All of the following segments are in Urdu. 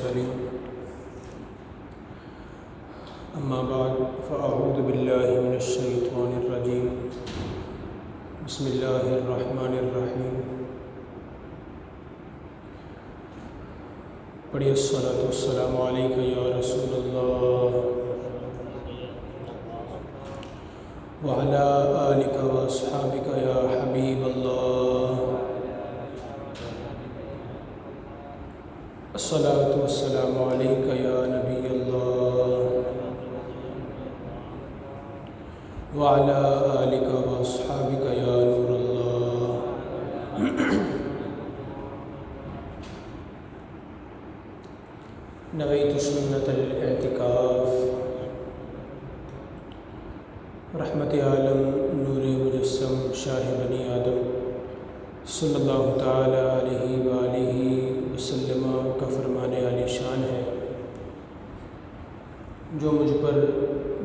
المرسلين أما بعد فأعوذ بالله من الشيطان الرجيم بسم الله الرحمن الرحيم پڑھیے الصلاۃ والسلام علیک یا رسول اللہ وعلی آلک واصحابک یا حبیب اللہ الصلاۃ والسلام علیک یا نبی اللہ وعلی آلک واصحابک یا نور اللہ نویت سنت الاعتکاف رحمت عالم نور مجسم شاہ بنی آدم صلی اللہ تعالی علیہ وآلہ وسلم کا فرمان عالی شان ہے، جو مجھ پر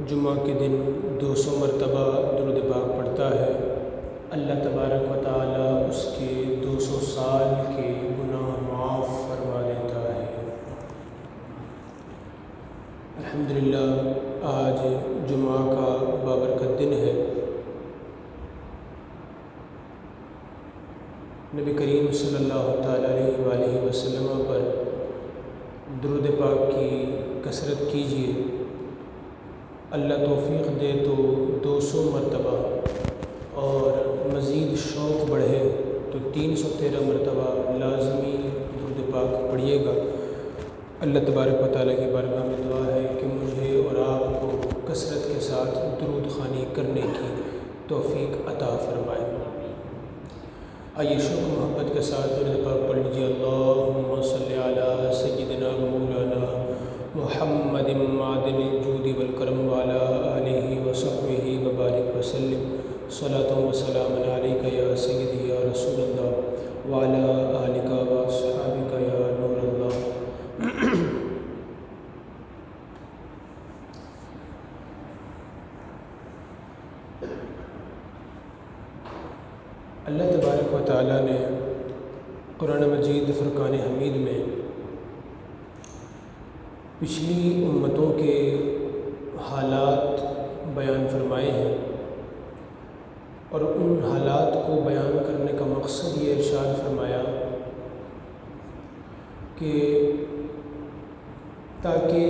جمعہ کے دن 200 مرتبہ درود پاک پڑھتا ہے، اللہ تبارک و تعالی اس کے 200 سال کے گناہ معاف فرما دیتا ہے۔ الحمدللہ آج جمعہ کا بابرکت دن ہے۔ نبی کریم صلی اللہ تعالیٰ علیہ وآلہ وسلم پر درود پاک کی کثرت کیجیے، اللہ توفیق دے تو 200 مرتبہ اور مزید شوق بڑھے تو 313 مرتبہ لازمی درود پاک پڑھیے گا۔ اللہ تبارک و تعالیٰ کی بارگاہ میں دعا ہے کہ مجھے اور آپ کو کثرت کے ساتھ درود خوانی کرنے کی توفیق عطا فرمائے۔ آئیے شوق محبت کے ساتھ درود پاک پڑھ لیجیے۔ اللہم صلی علی سیدنا مولانا محمد معدن الجود والکرم وعلی آلہ وصحبہ وبارک وسلم صلاۃ و سلام علیک یا سیدی یا رسول اللہ وعلی آلک واصحابک یا نور اللہ۔ اللہ تبارک و تعالیٰ نے قرآن مجید فرقان حمید میں پچھلی امتوں کے حالات بیان فرمائے ہیں، اور ان حالات کو بیان کرنے کا مقصد یہ ارشاد فرمایا کہ تاکہ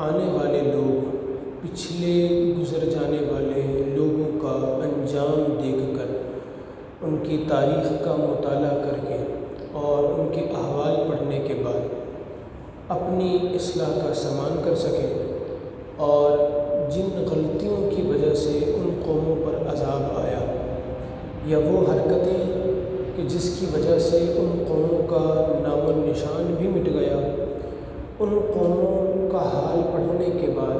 آنے والے لوگ پچھلے گزر جانے والے لوگوں کا انجام دیکھ کر، ان کی تاریخ کا مطالعہ کر کے اور ان کے احوال پڑھنے کے بعد اپنی اصلاح کا سامان کر سکیں، اور جن غلطیوں کی وجہ سے ان قوموں پر عذاب آیا یا وہ حرکتیں کہ جس کی وجہ سے ان قوموں کا نام و نشان بھی مٹ گیا، ان قوموں کا حال پڑھنے کے بعد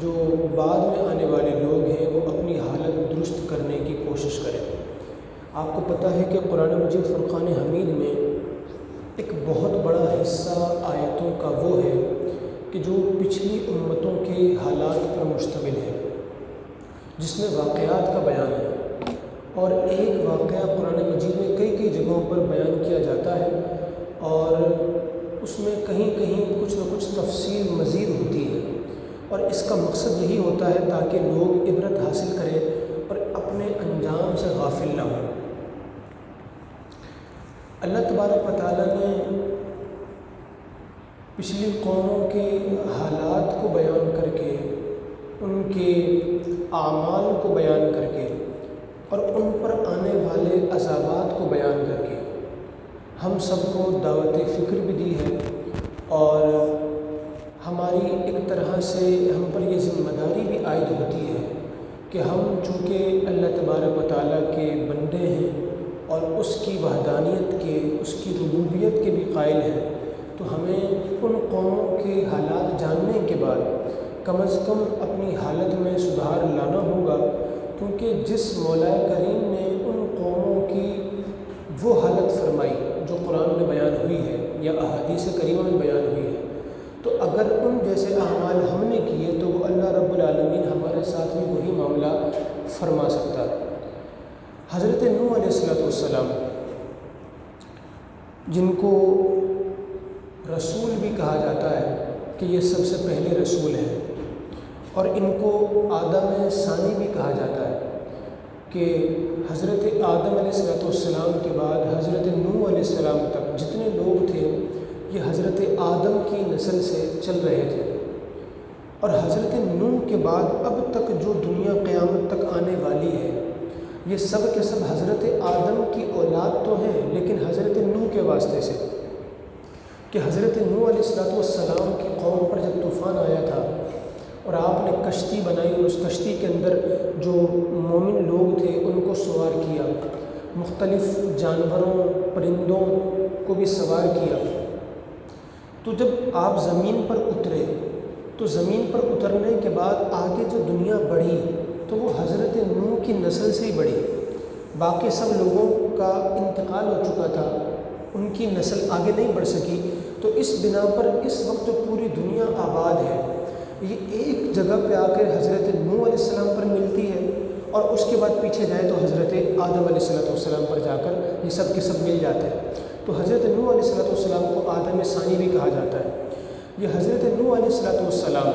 جو بعد میں آنے والے لوگ ہیں وہ اپنی حالت درست کرنے کی کوشش کریں۔ آپ کو پتہ ہے کہ قرآن مجید فرقان حمید میں ایک بہت بڑا حصہ آیتوں کا وہ ہے کہ جو پچھلی امتوں کے حالات پر مشتمل ہے، جس میں واقعات کا بیان ہے، اور ایک واقعہ قرآن مجید میں کئی جگہوں پر بیان کیا جاتا ہے، اور اس میں کہیں کچھ نہ کچھ تفصیل مزید ہوتی ہے، اور اس کا مقصد یہی ہوتا ہے تاکہ لوگ عبرت حاصل کریں اور اپنے انجام سے غافل نہ ہوں۔ اللہ تبارک و تعالیٰ نے پچھلی قوموں کے حالات کو بیان کر کے، ان کے اعمال کو بیان کر کے، اور ان پر آنے والے عذابات کو بیان کر کے ہم سب کو دعوت فکر بھی دی ہے، اور ہماری ایک طرح سے ہم پر یہ ذمہ داری بھی عائد ہوتی ہے کہ ہم چونکہ اللہ تبارک و تعالیٰ کے بندے ہیں اور اس کی وحدانیت کے، اس کی ربوبیت کے بھی قائل ہیں، تو ہمیں ان قوموں کے حالات جاننے کے بعد کم از کم اپنی حالت میں سدھار لانا ہوگا، کیونکہ جس مولا کریم نے ان قوموں کی وہ حالت فرمائی جو قرآن میں بیان ہوئی ہے یا احادیث کریمہ میں بیان ہوئی ہے، تو اگر ان جیسے اعمال ہم نے کیے تو وہ اللہ رب العالمین ہمارے ساتھ بھی وہی معاملہ فرما سکتا ہے۔ حضرت نوح علیہ السلام جن کو رسول بھی کہا جاتا ہے کہ یہ سب سے پہلے رسول ہیں، اور ان کو آدم ثانی بھی کہا جاتا ہے کہ حضرت آدم علیہ السلام کے بعد حضرت نوح علیہ السلام تک جتنے لوگ تھے یہ حضرت آدم کی نسل سے چل رہے تھے، اور حضرت نوح کے بعد اب تک جو دنیا قیامت تک آنے والی ہے یہ سب کے سب حضرت آدم کی اولاد تو ہیں، لیکن حضرت نوح کے واسطے سے، کہ حضرت نوح علیہ السلام کی قوم پر جب طوفان آیا تھا اور آپ نے کشتی بنائی اور اس کشتی کے اندر جو مومن لوگ تھے ان کو سوار کیا، مختلف جانوروں پرندوں کو بھی سوار کیا، تو جب آپ زمین پر اترے تو زمین پر اترنے کے بعد آگے جو دنیا بڑھی تو وہ حضرت نوح کی نسل سے ہی بڑھی، باقی سب لوگوں کا انتقال ہو چکا تھا، ان کی نسل آگے نہیں بڑھ سکی، تو اس بنا پر اس وقت جو پوری دنیا آباد ہے یہ ایک جگہ پہ آ کر حضرت نوح علیہ السلام پر ملتی ہے، اور اس کے بعد پیچھے جائے تو حضرت آدم علیہ السلام پر جا کر یہ سب کے سب مل جاتے ہیں۔ تو حضرت نوح علیہ السلام کو آدم ثانی بھی کہا جاتا ہے۔ یہ حضرت نوح علیہ السلام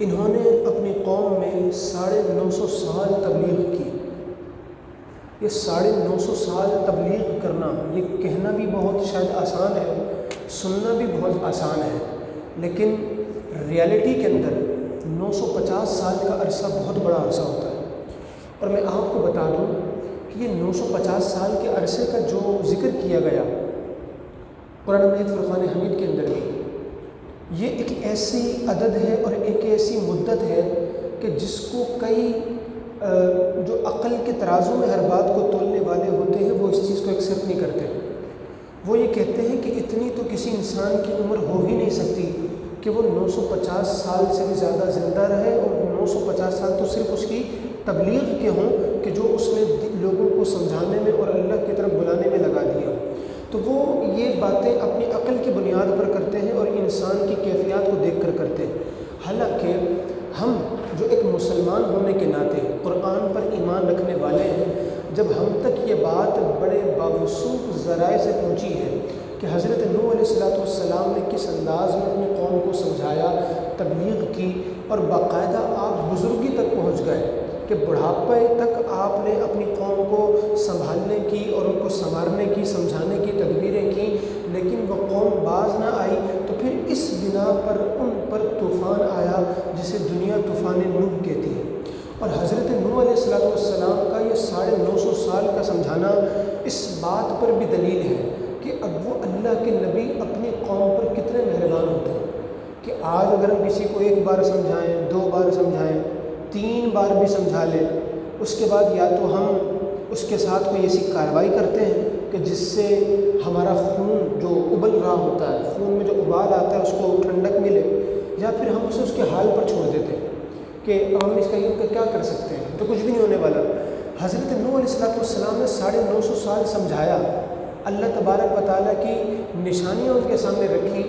انہوں نے اپنی قوم میں 950 سال تبلیغ کی۔ یہ 950 سال تبلیغ کرنا، یہ کہنا بھی بہت شاید آسان ہے، سننا بھی بہت آسان ہے، لیکن ریالٹی کے اندر 950 سال کا عرصہ بہت بڑا عرصہ ہوتا ہے۔ اور میں آپ کو بتا دوں کہ یہ 950 سال کے عرصے کا جو ذکر کیا گیا قرآن مجید فرقان حمید کے اندر بھی، یہ ایک ایسی عدد ہے اور ایک ایسی مدت ہے کہ جس کو کئی جو عقل کے ترازو میں ہر بات کو تولنے والے ہوتے ہیں وہ اس چیز کو ایکسیپٹ نہیں کرتے۔ وہ یہ کہتے ہیں کہ اتنی تو کسی انسان کی عمر ہو ہی نہیں سکتی کہ وہ 950 سال سے بھی زیادہ زندہ رہے، اور 950 سال تو صرف اس کی تبلیغ کے ہوں کہ جو اس نے لوگوں کو سمجھانے میں اور اللہ کی طرف بلانے میں لگا دیا۔ تو وہ یہ باتیں اپنی عقل کی بنیاد پر کرتے ہیں اور انسان کی کیفیات کو دیکھ کر کرتے ہیں، حالانکہ ہم جو ایک مسلمان ہونے کے ناطے قرآن پر ایمان رکھنے والے ہیں، جب ہم تک یہ بات بڑے باوثوق ذرائع سے پہنچی ہے کہ حضرت نوح علیہ السلام نے کس انداز میں اپنی قوم کو سمجھایا، تبلیغ کی، اور باقاعدہ آپ بزرگی تک پہنچ گئے کہ بڑھاپے تک آپ نے اپنی قوم کو سنبھالنے کی اور ان کو سنوارنے کی، سمجھانے کی تدبیریں کی، لیکن وہ قوم باز نہ آئی، تو پھر اس بنا پر ان پر طوفان آیا جسے دنیا طوفان نوح کہتی ہے۔ اور حضرت نوح علیہ السلام کا یہ 950 سال کا سمجھانا اس بات پر بھی دلیل ہے کہ اب وہ اللہ کے نبی اپنی قوم پر کتنے مہربان ہوتے ہیں کہ آج اگر ہم کسی کو 1 بار سمجھائیں، 2 بار سمجھائیں، 3 بار بھی سمجھا لیں، اس کے بعد یا تو ہم اس کے ساتھ کوئی ایسی کارروائی کرتے ہیں کہ جس سے ہمارا خون جو ابل رہا ہوتا ہے، خون میں جو ابال آتا ہے اس کو ٹھنڈک ملے، یا پھر ہم اسے اس کے حال پر چھوڑ دیتے ہیں کہ اب ہم اس کا کیا کر سکتے ہیں، تو کچھ بھی نہیں ہونے والا۔ حضرت نوح علیہ السلام نے 950 سال سمجھایا، اللہ تبارک و تعالیٰ کی نشانیاں ان کے سامنے رکھی،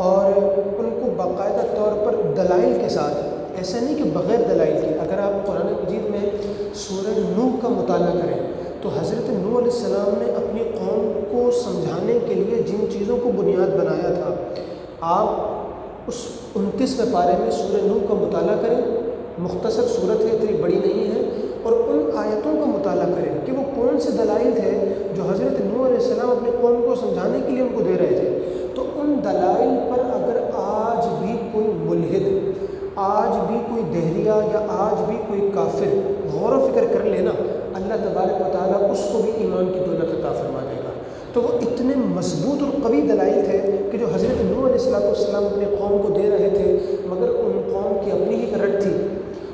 اور ان کو باقاعدہ طور پر دلائل کے ساتھ، ایسا نہیں کہ بغیر دلائل کے، اگر آپ قرآن مجید میں سورہ نوح کا مطالعہ کریں تو حضرت نوح علیہ السلام نے اپنی قوم کو سمجھانے کے لیے جن چیزوں کو بنیاد بنایا تھا، آپ اس 29ویں پارے میں سورہ نوح کا مطالعہ کریں، مختصر صورت ہے، اتنی بڑی نہیں ہے، اور ان آیتوں کا مطالعہ کریں کہ وہ کون سے دلائل تھے جو حضرت نوح علیہ السلام اپنی قوم کو سمجھانے کے لیے ان کو دے رہے تھے۔ تو ان دلائل پر اگر آج بھی کوئی ملحد، آج بھی کوئی دہریہ، یا آج بھی کوئی کافر غور و فکر کر لینا، اللہ تبارک و تعالیٰ اس کو بھی ایمان کی دولت عطا فرما دے گا۔ تو وہ اتنے مضبوط اور قوی دلائل تھے کہ جو حضرت نوح علیہ السلام اپنے قوم کو دے رہے تھے، مگر ان قوم کی اپنی ہی رٹ تھی،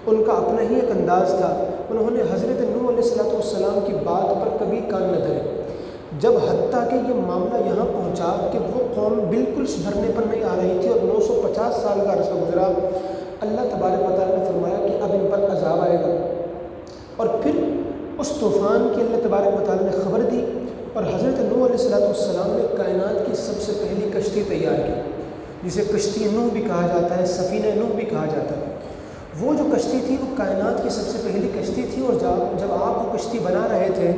ان کا اپنا ہی ایک انداز تھا، انہوں نے حضرت نوح علیہ السلام کی بات پر کبھی کان نہ دھرے، جب حتیٰ کہ یہ معاملہ یہاں پہنچا کہ وہ قوم بالکل سدھرنے پر نہیں آ رہی تھی اور 950 سال کا عرصہ گزرا، اللہ تبارک و تعالیٰ نے فرمایا کہ اب ان پر عذاب آئے گا، اور پھر اس طوفان کی اللہ تبارک و تعالیٰ نے خبر دی، اور حضرت نوح علیہ السلام نے کائنات کی سب سے پہلی کشتی تیار کی، جسے کشتی نوح بھی کہا جاتا ہے، سفینہ نوح بھی کہا جاتا ہے۔ وہ جو کشتی تھی وہ کائنات کی سب سے پہلی کشتی تھی، اور جب آپ وہ کشتی بنا رہے تھے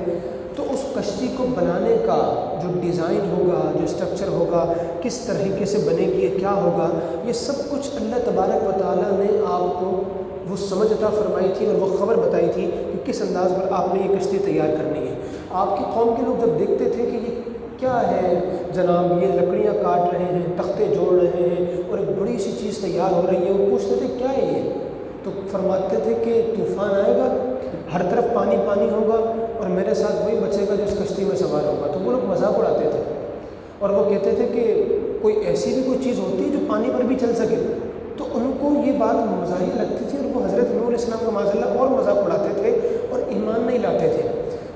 تو اس کشتی کو بنانے کا جو ڈیزائن ہوگا، جو اسٹرکچر ہوگا، کس طریقے سے بنے گی، کیا ہوگا، یہ سب کچھ اللہ تبارک و تعالیٰ نے آپ کو وہ سمجھ عطا فرمائی تھی اور وہ خبر بتائی تھی کہ کس انداز پر آپ نے یہ کشتی تیار کرنی ہے۔ آپ کی قوم کے لوگ جب دیکھتے تھے کہ یہ کیا ہے جناب، یہ لکڑیاں کاٹ رہے ہیں، تختے جوڑ رہے ہیں اور ایک بڑی سی چیز تیار ہو رہی ہے، وہ پوچھتے تھے کیا ہے یہ؟ تو فرماتے تھے کہ طوفان آئے گا، ہر طرف پانی پانی ہوگا اور میرے ساتھ وہی بچے گا جو اس کشتی میں سوار ہوگا۔ تو وہ لوگ مذاق اڑاتے تھے اور وہ کہتے تھے کہ کوئی ایسی بھی کوئی چیز ہوتی ہے جو پانی پر بھی چل سکے۔ تو ان کو یہ بات مزاحیہ لگتی تھی اور وہ حضرت نوح علیہ السلام کا معاذ اللہ اور مذاق اڑاتے تھے اور ایمان نہیں لاتے تھے۔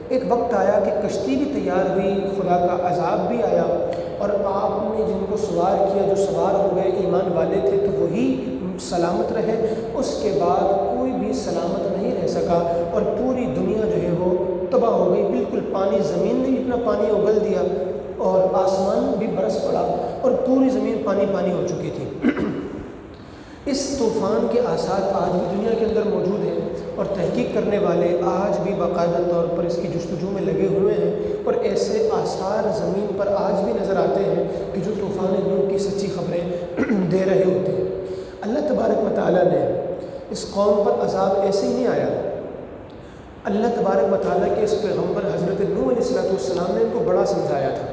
ایک وقت آیا کہ کشتی بھی تیار ہوئی، خدا کا عذاب بھی آیا اور آپ نے جن کو سوار کیا، جو سوار ہو گئے ایمان والے تھے تو وہی سلامت رہے۔ اس کے بعد کوئی بھی سلامت نہیں رہ سکا اور پوری دنیا جو ہے وہ تباہ ہو گئی۔ بالکل پانی، زمین نے بھی اپنا پانی اگل دیا اور آسمان بھی برس پڑا اور پوری زمین پانی پانی ہو چکی تھی۔ اس طوفان کے آثار آج بھی دنیا کے اندر موجود ہیں اور تحقیق کرنے والے آج بھی باقاعدہ طور پر اس کی جستجو میں لگے ہوئے ہیں اور ایسے آثار زمین پر آج بھی نظر آتے ہیں کہ جو طوفان نوح کی سچی خبریں دے رہے ہوتے ہیں۔ اللہ تبارک و تعالیٰ نے اس قوم پر عذاب ایسے ہی نہیں آیا۔ اللہ تبارک و تعالیٰ کے اس پیغمبر حضرت نوح علیہ السلام نے ان کو بڑا سمجھایا تھا۔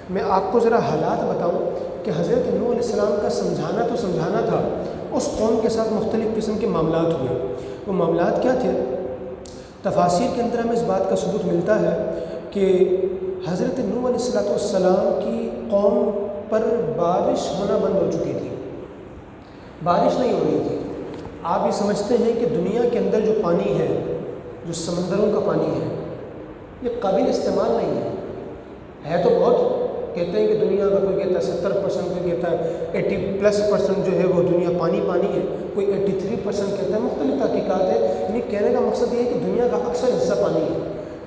میں آپ کو ذرا حالات بتاؤں کہ حضرت نوح علیہ السلام کا سمجھانا تو سمجھانا تھا، اس قوم کے ساتھ مختلف قسم کے معاملات ہوئے۔ وہ معاملات کیا تھے؟ تفاسیر کے اندر ہمیں اس بات کا ثبوت ملتا ہے کہ حضرت نوح علیہ السلام کی قوم پر بارش ہونا بند ہو چکی تھی، بارش نہیں ہو رہی تھی۔ آپ یہ سمجھتے ہیں کہ دنیا کے اندر جو پانی ہے، جو سمندروں کا پانی ہے، یہ قابل استعمال نہیں ہے تو بہت کہتے ہیں کہ دنیا کا کوئی کہتا ہے 70%، کوئی کہتا ہے 80+ % جو ہے وہ دنیا پانی پانی ہے، کوئی 83% کہتا ہے، مختلف تحقیقات ہے۔ یعنی کہنے کا مقصد یہ ہے کہ دنیا کا اکثر حصہ پانی ہے،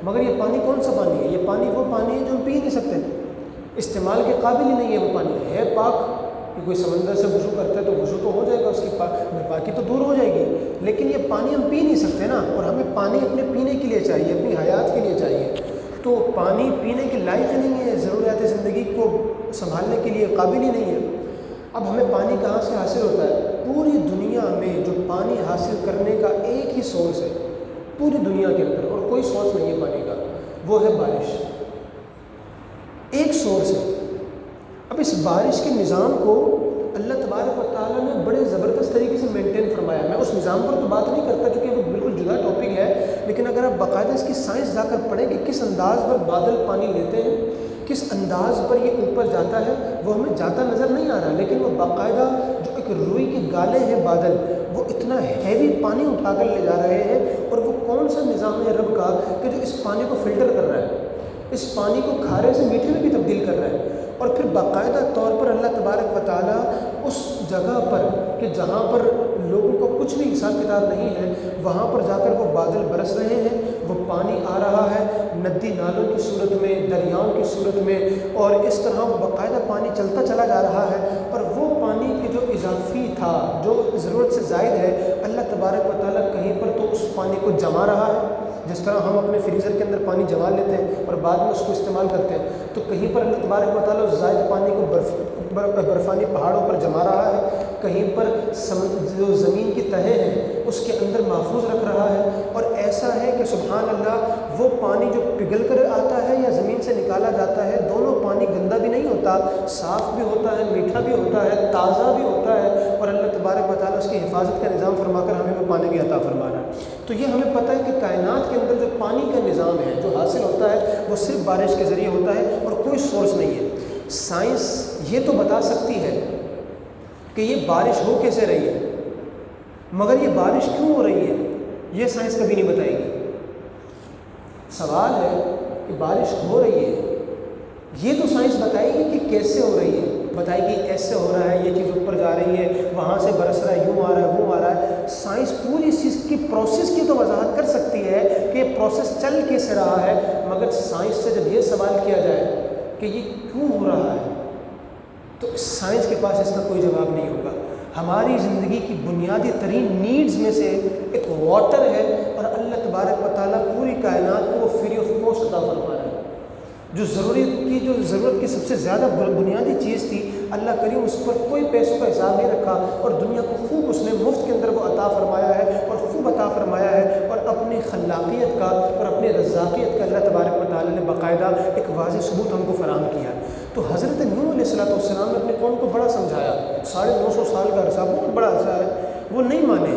مگر یہ پانی کون سا پانی ہے؟ یہ پانی وہ پانی ہے جو ہم پی نہیں سکتے، استعمال کے قابل ہی نہیں ہے۔ وہ پانی ہے پاک، کہ کوئی سمندر سے وضو کرتا ہے تو وضو تو ہو جائے گا، اس کی پاکی تو دور ہو جائے گی، لیکن یہ پانی ہم پی نہیں سکتے نا، اور ہمیں پانی اپنے پینے کے لیے چاہیے، اپنی حیات کے لیے چاہیے۔ تو پانی پینے کے لائق نہیں ہے، ضروریات زندگی کو سنبھالنے کے لیے قابل ہی نہیں ہے۔ اب ہمیں پانی کہاں سے حاصل ہوتا ہے؟ پوری دنیا میں جو پانی حاصل کرنے کا ایک ہی سورس ہے پوری دنیا کے اندر، اور کوئی سورس نہیں ہے پانی کا، وہ ہے بارش۔ ایک سورس ہے۔ اب اس بارش کے نظام کو اللہ تبارک و تعالیٰ نے بڑے زبردست طریقے سے مینٹین فرمایا۔ میں اس نظام پر تو بات نہیں کرتا کیونکہ وہ بالکل جدا ٹاپک ہے، لیکن اگر آپ باقاعدہ اس کی سائنس جا کر پڑھیں کہ کس انداز پر بادل پانی لیتے ہیں، کس انداز پر یہ اوپر جاتا ہے، وہ ہمیں جاتا نظر نہیں آ رہا، لیکن وہ باقاعدہ جو ایک روئی کے گالے ہیں بادل، وہ اتنا ہیوی پانی اٹھا کر لے جا رہے ہیں، اور وہ کون سا نظام ہے رب کا کہ جو اس پانی کو فلٹر کر رہا ہے، اس پانی کو کھارے سے میٹھے میں بھی تبدیل کر رہا ہے، اور پھر باقاعدہ طور پر اللہ تبارک و تعالیٰ اس جگہ پر کہ جہاں پر لوگوں کو کچھ بھی حساب کتاب نہیں ہے، وہاں پر جا کر وہ بادل برس رہے ہیں، وہ پانی آ رہا ہے ندی نالوں کی صورت میں، دریاؤں کی صورت میں، اور اس طرح وہ باقاعدہ پانی چلتا چلا جا رہا ہے، اور وہ پانی کے جو اضافی تھا، جو ضرورت سے زائد ہے، اللہ تبارک و تعالیٰ کہیں پر تو اس پانی کو جما رہا ہے، جس طرح ہم اپنے فریزر کے اندر پانی جما لیتے ہیں اور بعد میں اس کو استعمال کرتے ہیں، تو کہیں پر اللہ تبارک و تعالیٰ اس زائد پانی کو برفانی پہاڑوں پر جما رہا ہے، کہیں پر جو زمین کی تہیں ہیں اس کے اندر محفوظ رکھ رہا ہے، اور ایسا ہے کہ سبحان اللہ وہ پانی جو پگھل کر آتا ہے یا زمین سے نکالا جاتا ہے، دونوں پانی گندا بھی نہیں ہوتا، صاف بھی ہوتا ہے، میٹھا بھی ہوتا ہے، تازہ بھی ہوتا ہے، اور اللہ تبارک و تعالیٰ اس کی حفاظت کا نظام فرما کر ہمیں وہ پانی بھی عطا فرما رہا ہے۔ تو یہ ہمیں پتہ ہے کہ کائنات کے اندر جو پانی کا نظام ہے جو حاصل ہوتا ہے وہ صرف بارش کے ذریعے ہوتا ہے اور کوئی سورس نہیں ہے۔ سائنس یہ تو بتا سکتی ہے کہ یہ بارش ہو کیسے رہی ہے، مگر یہ بارش کیوں ہو رہی ہے یہ سائنس کبھی نہیں بتائے گی۔ سوال ہے کہ بارش ہو رہی ہے، یہ تو سائنس بتائے گی کہ کیسے ہو رہی ہے، بتائے گی ایسے ہو رہا ہے، یہ چیز اوپر جا رہی ہے، وہاں سے برس رہا ہے، یوں آ رہا ہے، وہ آ رہا ہے۔ سائنس پوری اس چیز کی پروسیس کی تو وضاحت کر سکتی ہے کہ یہ پروسیس چل کیسے رہا ہے، مگر سائنس سے جب یہ سوال کیا جائے کہ یہ کیوں ہو رہا ہے، تو سائنس کے پاس اس کا کوئی جواب نہیں ہوگا۔ ہماری زندگی کی بنیادی ترین نیڈز میں سے ایک واٹر ہے، اور اللہ تبارک و تعالیٰ پوری کائنات کو وہ فری آف کاسٹ عطا فرما رہا ہے۔ جو ضرورت کی سب سے زیادہ بنیادی چیز تھی، اللہ کریم اس پر کوئی پیسوں کا حساب نہیں رکھا، اور دنیا کو خوب اس نے مفت کے اندر وہ عطا فرمایا ہے، اور خوب عطا فرمایا ہے، اور اپنی خلاقیت کا اور اپنی رزاقیت کا اللہ تبارک و تعالیٰ نے باقاعدہ ایک واضح ثبوت ہم کو فراہم کیا۔ تو حضرت نوح علیہ السلام نے اپنے قوم کو بڑا سمجھایا، 950 سال کا عرصہ بہت بڑا عرصہ ہے، وہ نہیں مانے،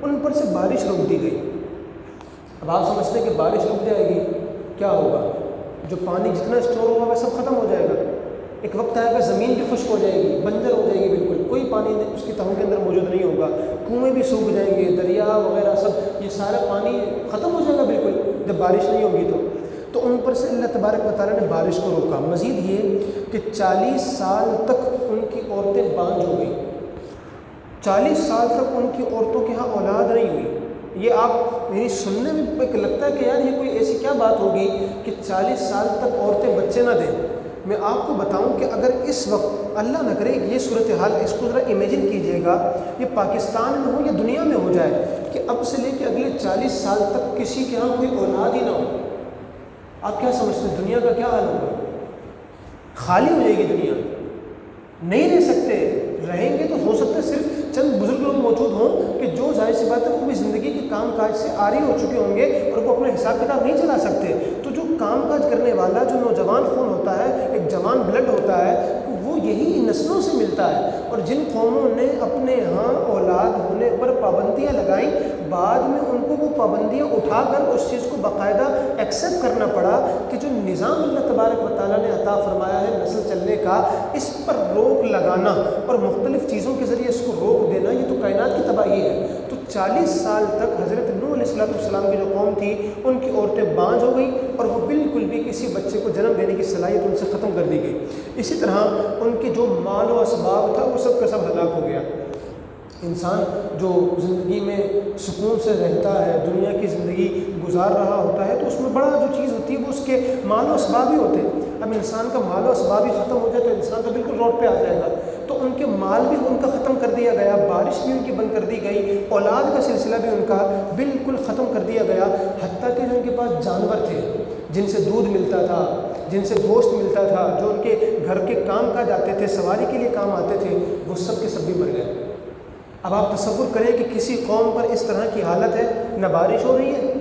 ان پر سے بارش روک دی گئی۔ اب آپ سمجھتے ہیں کہ بارش رک جائے گی کیا ہوگا؟ جو پانی جتنا اسٹور ہوگا وہ سب ختم ہو جائے گا، ایک وقت آئے گا زمین بھی خشک ہو جائے گی، بنجر ہو جائے گی، بالکل کوئی پانی اس کی تہوں کے اندر موجود نہیں ہوگا، کنویں بھی سوکھ جائیں گے، دریا وغیرہ سب، یہ سارا پانی ختم ہو جائے گا بالکل جب بارش نہیں ہوگی تو ان پر سے اللہ تبارک و تعالیٰ نے بارش کو روکا۔ مزید یہ کہ 40 سال تک ان کی عورتیں بانجھ ہو گئیں، 40 سال تک ان کی عورتوں کے ہاں اولاد نہیں ہوئی۔ یہ آپ میری سننے میں ایک لگتا ہے کہ یار یہ کوئی ایسی کیا بات ہوگی کہ 40 سال تک عورتیں بچے نہ دیں۔ میں آپ کو بتاؤں کہ اگر اس وقت اللہ نہ کرے یہ صورتحال، اس کو ذرا امیجن کیجئے گا، یہ پاکستان میں ہو یا دنیا میں ہو جائے کہ اب سے لے کے اگلے 40 سال تک کسی کے ہاں کوئی اولاد ہی نہ ہو، آپ کیا سمجھتے ہیں دنیا کا کیا حال ہوگا؟ خالی ہو جائے گی دنیا، نہیں رہ سکتے، رہیں گے تو ہو سکتا ہے صرف چند بزرگ لوگ موجود ہوں کہ جو ظاہر سی بات ہے وہ بھی زندگی کے کام کاج سے عاری ہو چکے ہوں گے اور وہ اپنا حساب کتاب نہیں چلا سکتے۔ تو جو کام کاج کرنے والا جو نوجوان خون ہوتا ہے، ایک جوان بلڈ ہوتا ہے، وہ یہی نسلوں سے ملتا ہے۔ اور جن قوموں نے اپنے ہاں اولاد ہونے پر پابندیاں لگائیں، بعد میں ان کو وہ پابندیاں اٹھا کر اس چیز کو باقاعدہ ایکسیپٹ کرنا پڑا کہ جو نظام اللہ تبارک و تعالیٰ نے عطا فرمایا ہے نسل چلنے کا، اس پر روک لگانا اور مختلف چیزوں کے ذریعے اس کو روک دینا، یہ تو کائنات کی تباہی ہے۔ تو 40 سال تک حضرت نوح علیہ السلام کی جو قوم تھی ان کی عورتیں بانجھ ہو گئیں، اور وہ بالکل بھی کسی بچے کو جنم دینے کی صلاحیت ان سے ختم کر دی گئی۔ اسی طرح ان کے جو مال و اسباب تھا وہ سب کا سب ہلاک ہو گیا۔ انسان جو زندگی میں سکون سے رہتا ہے، دنیا کی زندگی گزار رہا ہوتا ہے، تو اس میں بڑا جو چیز ہوتی ہے وہ اس کے مال و اسباب ہی ہوتے ہیں۔ اب انسان کا مال و اسباب ہی ختم ہو جائے تو انسان تو بالکل روڈ پہ آ جائے گا۔ تو ان کے مال بھی ان کا ختم کر دیا گیا، بارش بھی ان کی بند کر دی گئی، اولاد کا سلسلہ بھی ان کا بالکل ختم کر دیا گیا، حتیٰ کہ جو ان کے پاس جانور تھے جن سے دودھ ملتا تھا، جن سے گوشت ملتا تھا، جو ان کے گھر کے کام کاج آتے تھے، سواری کے لیے کام آتے تھے، وہ سب کے سب بھی مر گئے۔ اب آپ تصور کریں کہ کسی قوم پر اس طرح کی حالت ہے، نہ بارش ہو رہی ہے،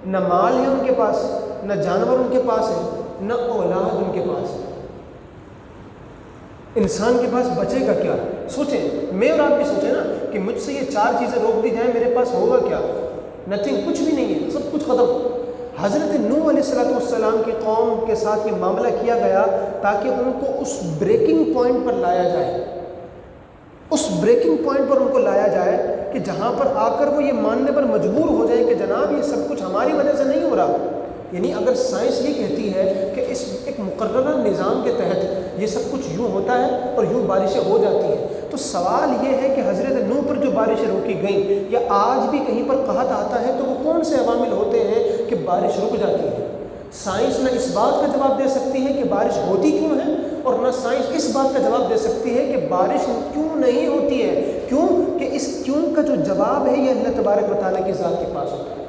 نہ مال ہے ان کے پاس، نہ جانور ان کے پاس ہے، نہ اولاد ان کے پاس ہے، انسان کے پاس بچے گا کیا؟ سوچیں، میں اور آپ بھی سوچیں نا کہ مجھ سے یہ 4 چیزیں روک دی جائیں، میرے پاس ہوگا کیا؟ نتھنگ، کچھ بھی نہیں ہے، سب کچھ ختم۔ حضرت نوح علیہ السلام کی قوم کے ساتھ یہ معاملہ کیا گیا تاکہ ان کو اس بریکنگ پوائنٹ پر لایا جائے، اس بریکنگ پوائنٹ پر ان کو لایا جائے کہ جہاں پر آ کر وہ یہ ماننے پر مجبور ہو جائیں کہ جناب یہ سب کچھ ہماری وجہ سے نہیں ہو رہا۔ یعنی اگر سائنس یہ کہتی ہے کہ اس ایک مقررہ نظام کے تحت یہ سب کچھ یوں ہوتا ہے اور یوں بارشیں ہو جاتی ہیں، تو سوال یہ ہے کہ حضرت نوح پر جو بارشیں روکی گئیں، یا آج بھی کہیں پر قحط آتا ہے تو وہ کون سے عوامل ہوتے ہیں کہ بارش رک جاتی ہے؟ سائنس نہ اس بات کا جواب دے سکتی ہے کہ بارش ہوتی کیوں ہے، اور نہ سائنس اس بات کا جواب دے سکتی ہے کہ بارش کیوں نہیں ہوتی ہے۔ کیوں کہ اس کیوں کا جو جواب ہے یہ اللہ تبارک و تعالیٰ کی ذات کے پاس ہوتا ہے۔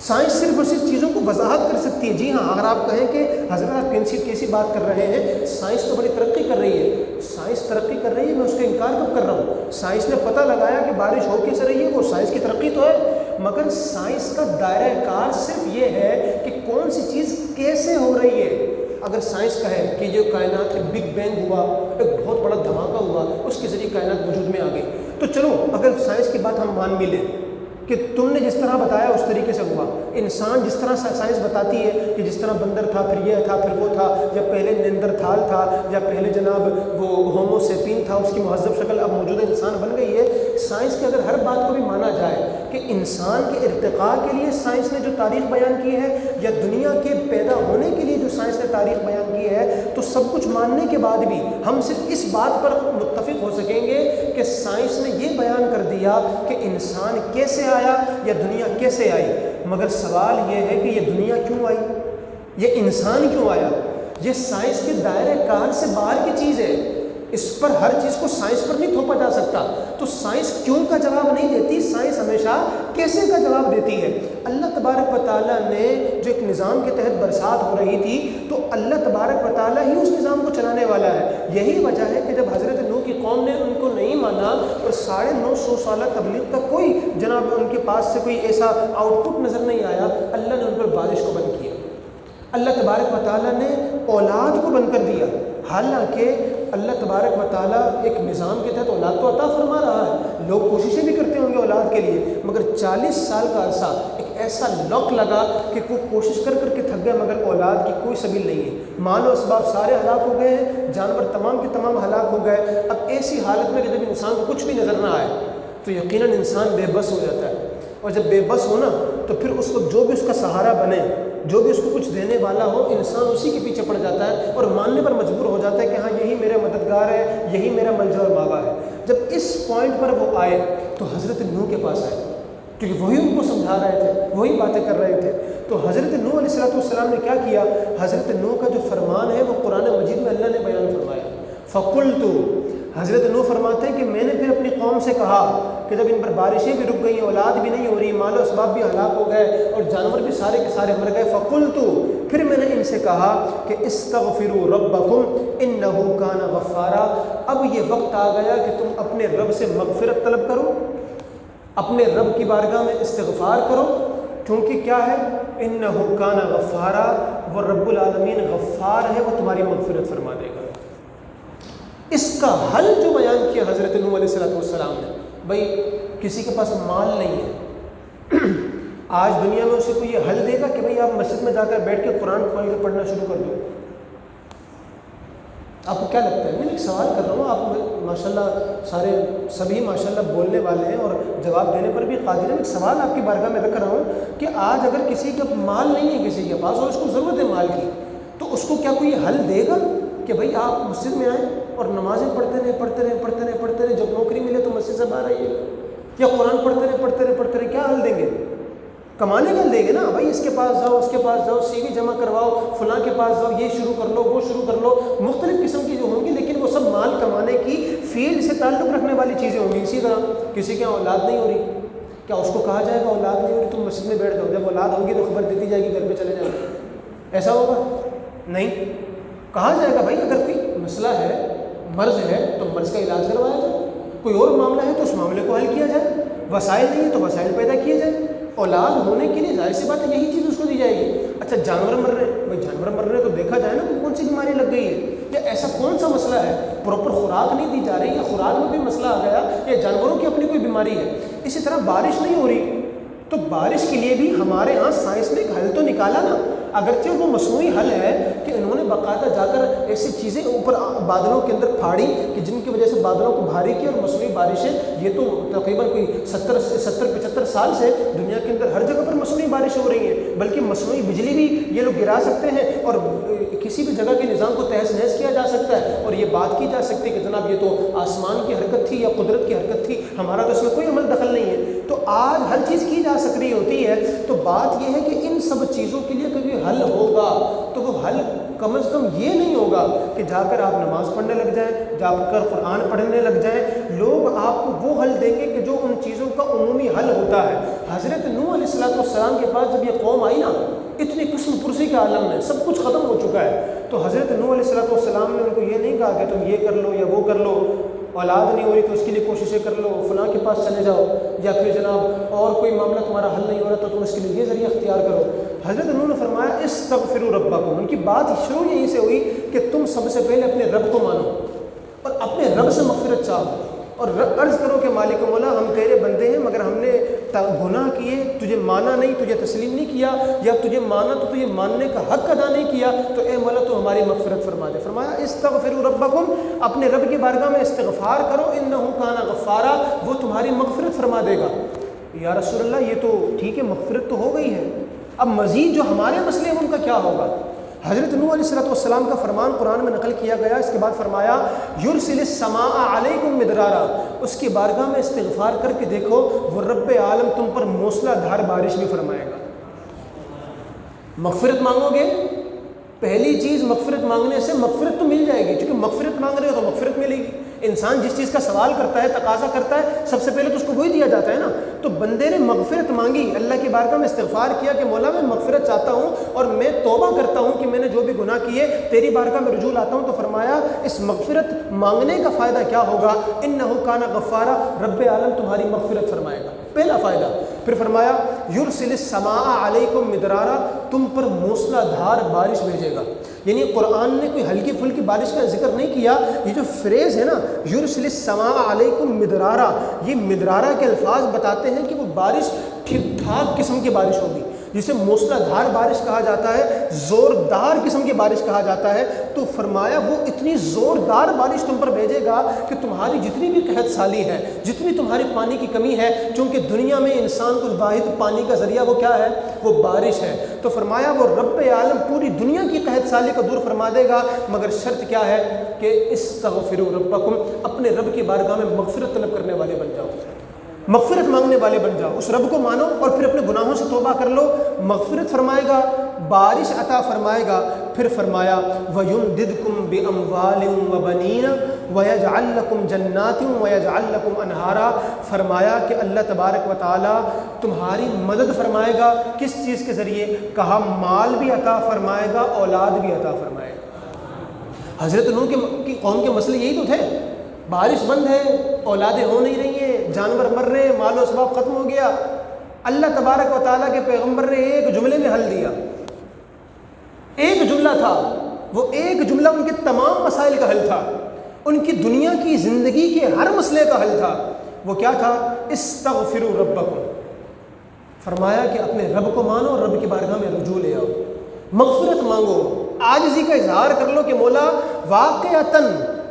سائنس صرف اور صرف چیزوں کو وضاحت کر سکتی ہے۔ جی ہاں، اگر آپ کہیں کہ حضرت آپ کیسی بات کر رہے ہیں، سائنس تو بڑی ترقی کر رہی ہے، سائنس ترقی کر رہی ہے، میں اس کا انکار کب کر رہا ہوں؟ سائنس نے پتہ لگایا کہ بارش ہو کیسے رہی ہے، وہ سائنس کی ترقی تو ہے، مگر سائنس کا دائرہ کار صرف یہ ہے کہ کون سی چیز کیسے ہو رہی ہے۔ اگر سائنس کہے کہ جو کائنات میں بگ بینگ ہوا، ایک بہت بڑا دھماکہ ہوا، اس کے ذریعے کائنات وجود میں آ گئی، تو چلو اگر سائنس کی بات ہم مان بھی لیں کہ تم نے جس طرح بتایا اس طریقے سے ہوا، انسان جس طرح سائنس بتاتی ہے کہ جس طرح بندر تھا، پھر یہ تھا، پھر وہ تھا، یا پہلے نیندرتھال تھا، یا پہلے جناب وہ ہومو سیپین تھا، اس کی مہذب شکل اب موجودہ انسان بن گئی ہے۔ سائنس کی اگر ہر بات کو بھی مانا جائے کہ انسان کے ارتقاء کے لیے سائنس نے جو تاریخ بیان کی ہے، یا دنیا کے پیدا ہونے کے لیے جو سائنس نے تاریخ بیان کی ہے، تو سب کچھ ماننے کے بعد بھی ہم صرف اس بات پر متفق ہو سکیں گے کہ سائنس نے یہ بیان کر دیا کہ انسان کیسے آیا یا دنیا کیسے آئی، مگر سوال یہ ہے کہ یہ دنیا کیوں آئی، یہ انسان کیوں آیا؟ یہ سائنس کے دائرے کار سے باہر کی چیز ہے۔ اس پر ہر چیز کو سائنس پر نہیں تھوپا جا سکتا. تو سائنس کیوں کا جواب نہیں دیتی، سائنس ہمیشہ کیسے کا جواب دیتی ہے. اللہ تبارک و تعالیٰ نے جو ایک نظام کے تحت برسات ہو رہی تھی، تو اللہ تبارک و تعالیٰ ہی اس نظام کو چلانے والا ہے. یہی وجہ ہے کہ جب حضرت نوح کی قوم نے ان کو نہیں مانا اور 950 سالہ تبلیغ کا کوئی جناب ان کے پاس سے کوئی ایسا آؤٹ پٹ نظر نہیں آیا، اللہ نے ان پر بارش کو بند کیا. اللہ تبارک و تعالیٰ نے اولاد کو بند کر دیا. حالانکہ اللہ تبارک و تعالیٰ ایک نظام کے تحت اولاد تو عطا فرما رہا ہے، لوگ کوششیں بھی کرتے ہوں گے اولاد کے لیے، مگر 40 سال کا عرصہ ایک ایسا لاک لگا کہ وہ کوشش کر کر کے تھک گئے، مگر اولاد کی کوئی سبیل نہیں ہے. مال و اسباب سارے ہلاک ہو گئے ہیں، جانور تمام کے تمام ہلاک ہو گئے. اب ایسی حالت میں کہ جب انسان کو کچھ بھی نظر نہ آئے تو یقیناً انسان بے بس ہو جاتا ہے. اور جب بے بس ہو نا تو پھر اس وقت جو بھی اس کا سہارا بنے، جو بھی اس کو کچھ دینے والا ہو، انسان اسی کے پیچھے پڑ جاتا ہے اور ماننے پر مجبور ہو جاتا ہے کہ ہاں یہی میرا مددگار ہے، یہی میرا ملجا اور ماوا ہے. جب اس پوائنٹ پر وہ آئے تو حضرت نوح کے پاس آئے، کیونکہ وہی ان کو سمجھا رہے تھے، وہی باتیں کر رہے تھے. تو حضرت نوح علیہ السلام نے کیا کیا؟ حضرت نوح کا جو فرمان ہے وہ قرآن مجید میں اللہ نے بیان فرمایا. فَقُلْتُ، حضرت نوح فرماتے ہیں کہ میں نے پھر اپنی قوم سے کہا کہ جب ان پر بارشیں بھی رک گئیں، اولاد بھی نہیں ہو رہی، مال و اسباب بھی ہلاک ہو گئے اور جانور بھی سارے کے سارے مر گئے. فَقُلْتُ، پھر میں نے ان سے کہا کہ استغفروا ربکم انہ کان غفارا. اب یہ وقت آ گیا کہ تم اپنے رب سے مغفرت طلب کرو، اپنے رب کی بارگاہ میں استغفار کرو، کیونکہ کیا ہے؟ انہ کان غفارا، وہ رب العالمین غفار ہے، وہ تمہاری مغفرت فرما دے گا. اس کا حل جو بیان کیا حضرت نوح علیہ السلام نے، بھائی کسی کے پاس مال نہیں ہے، آج دنیا میں اسے کوئی یہ حل دے گا کہ بھائی آپ مسجد میں جا کر بیٹھ کے قرآن کھول کے پڑھنا شروع کر دو؟ آپ کو کیا لگتا ہے؟ میں ایک سوال کر رہا ہوں، آپ ماشاءاللہ سبھی ماشاءاللہ بولنے والے ہیں اور جواب دینے پر بھی قادر ہیں. ایک سوال آپ کی بارگاہ میں رکھ رہا ہوں کہ آج اگر کسی کے مال نہیں ہے، کسی کے پاس، اور اس کو ضرورت ہے مال کی، تو اس کو کیا کوئی حل دے گا کہ بھائی آپ مسجد میں آئیں اور نمازیں پڑھتے رہیں، جب نوکری ملے تو مسجد سے باہر آئیے، یا قرآن پڑھتے رہے، کیا حل دیں گے؟ کمانے کا دیں گے نا. بھائی اس کے پاس جاؤ، اس کے پاس جاؤ، سی وی جمع کرواؤ، فلاں کے پاس جاؤ، یہ شروع کر لو، وہ شروع کر لو، مختلف قسم کی جو ہوں گی، لیکن وہ سب مال کمانے کی فیلڈ سے تعلق رکھنے والی چیزیں ہوں گی. اسی طرح کسی کے یہاں اولاد نہیں ہو رہی، کیا اس کو کہا جائے گا اولاد نہیں ہو رہی تم مسجد میں بیٹھ جاؤ، جب اولاد ہوگی تو خبر دیتی جائے گی گھر پہ چلے جائیں؟ ایسا ہوگا؟ نہیں. کہا جائے گا بھائی اگر کوئی مسئلہ ہے، مرض ہے تو مرض کا علاج کروایا جائے، کوئی اور معاملہ ہے تو اس معاملے کو حل کیا جائے، وسائل نہیں ہے تو وسائل پیدا کیے جائیں. اولاد ہونے کے لیے ظاہر سی بات ہے یہی چیز اس کو دی جائے گی. اچھا جانور مر رہے ہیں، بھائی جانور مر رہے ہیں تو دیکھا جائے نا کون سی بیماری لگ گئی ہے، یا ایسا کون سا مسئلہ ہے، پراپر خوراک نہیں دی جا رہی، یا خوراک میں کوئی مسئلہ آ گیا، یا جانوروں کی اپنی کوئی بیماری ہے. اسی طرح بارش نہیں ہو رہی تو بارش کے لیے بھی ہمارے ہاں سائنس نے ایک حل تو نکالا نا، اگرچہ وہ مصنوعی حل ہے کہ انہوں نے باقاعدہ جا کر ایسی چیزیں اوپر بادلوں کے اندر پھاڑی کہ جن کی وجہ سے بادلوں کو بھاری کی اور مصنوعی بارشیں. یہ تو تقریباً کوئی 70-75 سال سے دنیا کے اندر ہر جگہ پر مصنوعی بارشیں ہو رہی ہیں، بلکہ مصنوعی بجلی بھی یہ لوگ گرا سکتے ہیں اور کسی بھی جگہ کے نظام کو تہس نہس کیا جا سکتا ہے. اور یہ بات کی جا سکتی ہے کہ جناب یہ تو آسمان کی حرکت تھی یا قدرت کی حرکت تھی، ہمارا تو اس میں کوئی عمل دخل نہیں ہے. تو آج ہر چیز کی جا سکتی ہوتی ہے. تو بات یہ ہے کہ ان سب چیزوں کے لیے کبھی حل ہوگا تو وہ حل کم از کم یہ نہیں ہوگا کہ جا کر آپ نماز پڑھنے لگ جائیں، جا کر قرآن پڑھنے لگ جائیں. لوگ آپ کو وہ حل دیں گے کہ جو ان چیزوں کا عمومی حل ہوتا ہے. حضرت نوح علیہ السلام کے پاس جب یہ قوم آئی نا، اتنی قسم پرسی کے عالم میں سب کچھ ختم ہو چکا ہے، تو حضرت نوح علیہ السلام نے ان کو یہ نہیں کہا کہ تم یہ کر لو یا وہ کر لو، اولاد نہیں ہو رہی تو اس کے لیے کوششیں کر لو، فلاں کے پاس چلے جاؤ، یا پھر جناب اور کوئی معاملہ تمہارا حل نہیں ہو رہا تو تم اس کے لیے یہ ذریعہ اختیار کرو. حضرت نوح نے فرمایا استغفروا ربکم. ان کی بات شروع یہیں سے ہوئی کہ تم سب سے پہلے اپنے رب کو مانو اور اپنے رب سے مغفرت چاہو اور عرض کرو کہ مالک مولا ہم تیرے بندے ہیں، مگر ہم نے گناہ کیے، تجھے مانا نہیں، تجھے تسلیم نہیں کیا، یا تجھے مانا تو تجھے ماننے کا حق ادا نہیں کیا، تو اے مولا تو ہماری مغفرت فرما دے. فرمایا استغفروا ربکم، اپنے رب کی بارگاہ میں استغفار کرو، انہ کان غفارا، وہ تمہاری مغفرت فرما دے گا. یا رسول اللہ یہ تو ٹھیک ہے، مغفرت تو ہو گئی ہے، اب مزید جو ہمارے مسئلے ہیں ان کا کیا ہوگا؟ حضرت نوح علیہ السلام کا فرمان قرآن میں نقل کیا گیا. اس کے بعد فرمایا یرسل السماء علیکم مدرارا، اس کی بارگاہ میں استغفار کر کے دیکھو وہ رب عالم تم پر موسلا دھار بارش بھی فرمائے گا. مغفرت مانگو گے پہلی چیز مغفرت مانگنے سے مغفرت تو مل جائے گی، کیونکہ مغفرت مانگ رہے ہو تو مغفرت ملے گی۔ انسان جس چیز کا سوال کرتا ہے، تقاضا کرتا ہے، سب سے پہلے تو اس کو وہی دیا جاتا ہے نا۔ تو بندے نے مغفرت مانگی، اللہ کی بارگاہ میں استغفار کیا کہ مولا میں مغفرت چاہتا ہوں اور میں توبہ کرتا ہوں کہ میں نے جو بھی گناہ کیے تیری بارگاہ میں رجوع لاتا ہوں، تو فرمایا اس مغفرت مانگنے کا فائدہ کیا ہوگا؟ انہ کان غفارا، رب عالم تمہاری مغفرت فرمائے گا، پہلا فائدہ۔ پھر فرمایا یرسل السماء علیکم مدرارا، تم پر موسلا دھار بارش بھیجے گا۔ یعنی قرآن نے کوئی ہلکی پھلکی بارش کا ذکر نہیں کیا، یہ جو فریز ہے نا یرسل السماء علیکم مدرارا، یہ مدرارا کے الفاظ بتاتے ہیں کہ وہ بارش ٹھیک ٹھاک قسم کی بارش ہوگی، جسے موسلا دھار بارش کہا جاتا ہے، زوردار قسم کی بارش کہا جاتا ہے۔ تو فرمایا وہ اتنی زوردار بارش تم پر بھیجے گا کہ تمہاری جتنی بھی قحط سالی ہے، جتنی تمہاری پانی کی کمی ہے، چونکہ دنیا میں انسان کو واحد پانی کا ذریعہ وہ کیا ہے؟ وہ بارش ہے۔ تو فرمایا وہ رب عالم پوری دنیا کی قحط سالی کو دور فرما دے گا، مگر شرط کیا ہے کہ استغفروا ربکم، اپنے رب کی بارگاہ میں مغفرت طلب کرنے والے بن جاؤ، مغفرت مانگنے والے بن جاؤ، اس رب کو مانو اور پھر اپنے گناہوں سے توبہ کر لو، مغفرت فرمائے گا، بارش عطا فرمائے گا۔ پھر فرمایا وَيُمْدِدْكُمْ بِأَمْوَالٍ وَبَنِينَ وَيَجْعَلْ لَكُمْ جَنَّاتٍ وَيَجْعَلْ لَكُمْ أَنْهَارًا، فرمایا کہ اللہ تبارک و تعالی تمہاری مدد فرمائے گا، کس چیز کے ذریعے؟ کہا مال بھی عطا فرمائے گا، اولاد بھی عطا فرمائے گا۔ حضرت نوح کی قوم کے مسئلے یہی تو تھے، بارش بند ہے، اولادیں ہو نہیں رہی ہیں، جانور مر رہے ہیں، مال و اسباب ختم ہو گیا۔ اللہ تبارک و تعالیٰ کے پیغمبر نے ایک جملے میں حل دیا، ایک جملہ تھا، وہ ایک جملہ ان کے تمام مسائل کا حل تھا، ان کی دنیا کی زندگی کے ہر مسئلے کا حل تھا۔ وہ کیا تھا؟ استغفروا ربکم، فرمایا کہ اپنے رب کو مانو اور رب کی بارگاہ میں رجوع لے آؤ، مغفرت مانگو، عاجزی کا اظہار کر لو کہ مولا واقعتاً